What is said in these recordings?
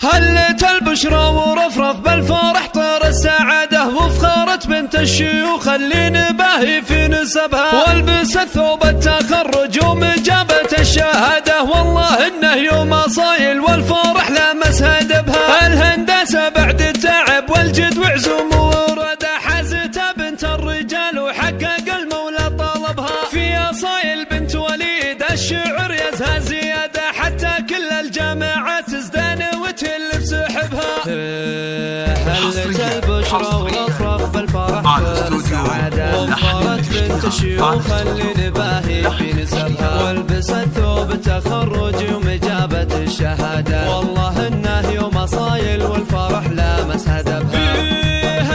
هلت البشرى ورفرف بالفرح طير السعادة، وفخرت بنت الشيوخ اللي نباهي في نسبها، والبست ثوب التخرج ومجابة الشهادة. والله انه يوم صايل والفرح لامس هدبها، الهندسة بعد التعب والجد وعزوم وردة، حازتها بنت الرجال وحقق المولى طلبها. في صايل بنت وليد الشعر يزهى زيادة، حتى كل الجامعات تزدان وتهل بسحبها. هلت البشرى ورفرف بالفرح والسعادة، وفرت بنت الشيوخ اللي نباهي في نسبها، والبست ثوب التخرج ومجابة الشهادة. والله انه يوم صايل والفرح لامس هدبها.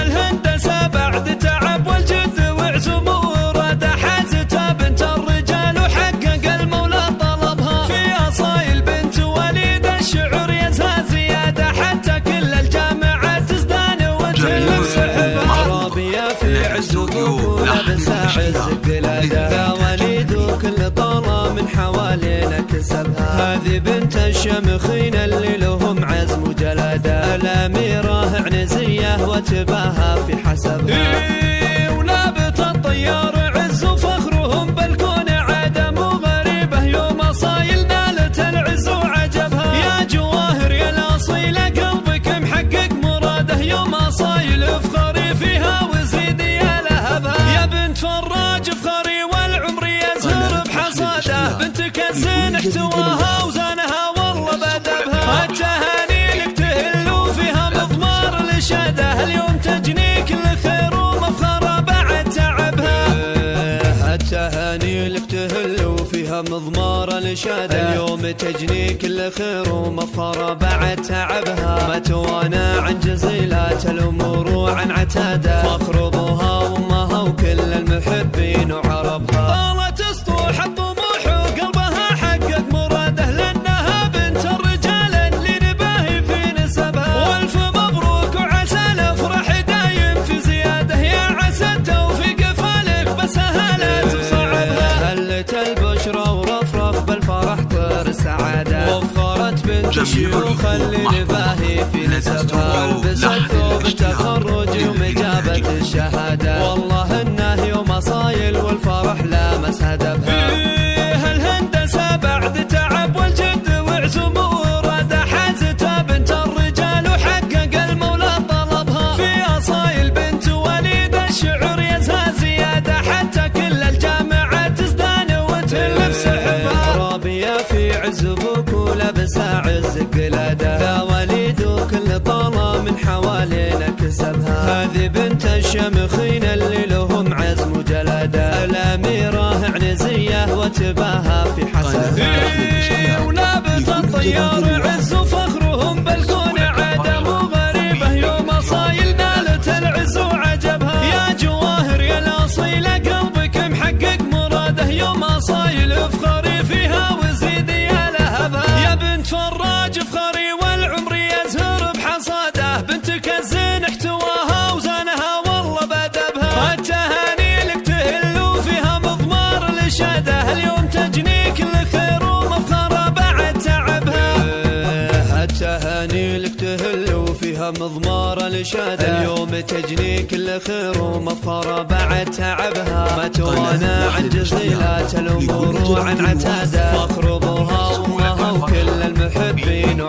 الهندسة بعد تعب والجد وعزوم ورادة، حازتها بنت الرجال وحقق المولى طلبها. في صايل بنت وليد الشعر يزهى زيادة، حتى كل الجامعات تزدان وتهل بسحبها. رابية في عز ولابس عز القلادة، يا وليد وكل طالة من حوالينا كسبها. هذه بنت الشمخين اللي لهم عزم وجلادة، الأميرة عنزية وتباهى في حسبها. ونابت الطيار عز وفخرهم بالكون عدم وغريبة، يوم صايل نالت العز وعجبها. يا جواهر يا الأصيلة قلبك محقق مراده، يوم صايل افخري فيها وزيدي يا لهبها. يا بنت فراج افخري والعمر يزهر بحصاده، بنتك الزين احتواها وزانها والله بدبها. التهاني لك تهل وفيها مضمار الإشادة، اليوم تجني كل خير ومفخرة بعد تعبها. التهاني لك تهل وفيها مضمار الإشادة، اليوم تجني كل خير ومفخرة بعد تعبها. ما توانا عن جزيلات الأمور وعن عتادة، فخر أبوها وأمها وكل المحبين وعربها. طالت سطوح الطموح وقلبها حقق مراده، لأنها بنت الرجال اللي نباهي في نسبها. والف مبروك وعسى الأفراح دايم في زيادة، يا عسى التوفيق فالك بس هلت وصعبها. هلت البشرى ورفرف بالفرح طير السعادة، وفخرت بنت الشيوخ اللي نباهي في نسبها، والبست ثوب التخرج ومجابة الشهادة. والله انه يوم صايل والفرح لامس هدبها. الهندسة بعد تعب والجد وعزوم ورادة، حازتها بنت الرجال وحقق المولى طلبها. في صايل بنت وليد الشعر يزهى زيادة، حتى كل الجامعات تزدان وتهل بسحبها. رابية في عز ابوك ولابس عز قلادة، يا وليد وكل طالة من حوالينا كسبها. هذه بنت الشمخين اللي لهم عزم وجلادة، الأميرة عنزية وتباهى في حسبها. ونابت الطيار عز وفخرهم بالكون عدم وغريبة، يوم صايل نالت العز وعجبها. يا جواهر يا الأصيلة قلبك محقق مراده، يوم صايل افخري فيها وزيدي يا لهبها. يا بنت فراج افخري والعمر يزهر بحصاده، بنتك الزين احتواها وزانها والله بدبها. التهاني لك تهل وفيها مضمار الإشادة، اليوم تجني كل خير ومفخرة بعد تعبها. التهاني لك تهل وفيها مضمار الإشادة، اليوم تجني كل خير ومفخرة بعد تعبها. ما توانا عن جزيلات الأمور وعن عتادة، فخر أبوها وأمها وكل المحبين